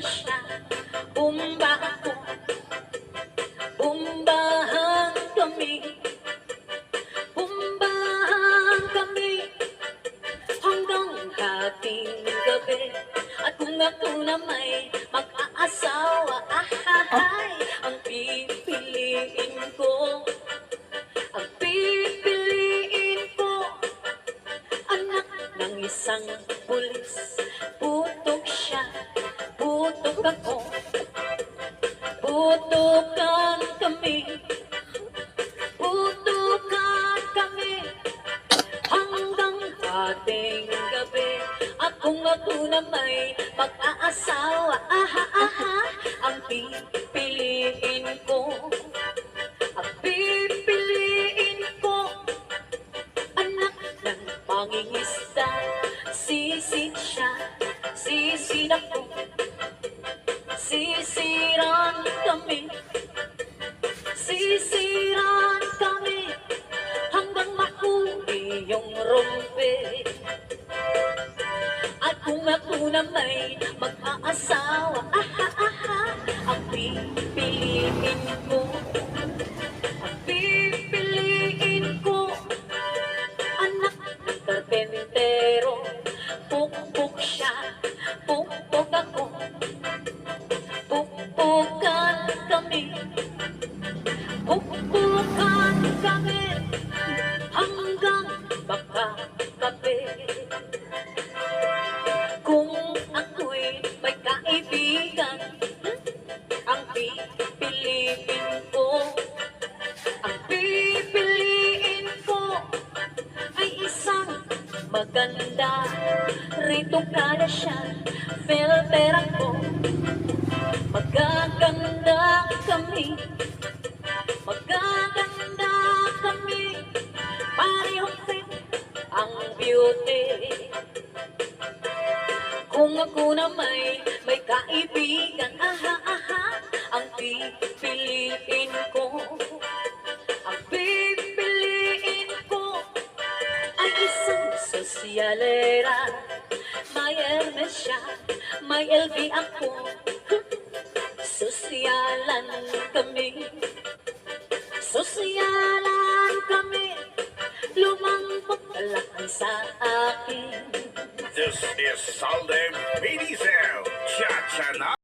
siya. Bumba ako, bumbahan kami, bumbahan kami hanggang hating gabi. At kung ako na may mag-aasawa, ahahay, ang pipiliin ko, ang pipiliin ko, anak ng isang pulis. Putok siya, putok ako, putukan kami, putukan kami hanggang ating gabi. At kung ako na may mag-aasawa, aha, aha, ang pipiliin ko, ang pipiliin ko, anak ng pangingisda. Sisid siya, sisid ako, sisiran kami, sisiran kami hanggang mahuli yung rumpi. At kung ako na may mag-aasawa, aha, aha, ang pipiliin ko, ang pipiliin ko, anak ng karpentero. Pukpuk siya, pukpuk ako, pukpukan kami, pukpukan kami hanggang makakape. Kung ako'y may kaibigan, ang pipiliin ko, ang pipiliin ko ay isang maganda. Rito kada siya, filter ako, magaganda kami, magaganda kami, parehong fit ang beauty. Kung ako na may kaibigan, aha, aha, ang pipiliin ko, ang pipiliin ko ay isang sosyalera. May Hermes siya, may LV ako, sosyalan kami, sosyalan kami, lumambot lang sa akin. This is Salde Medizel, Cha-Cha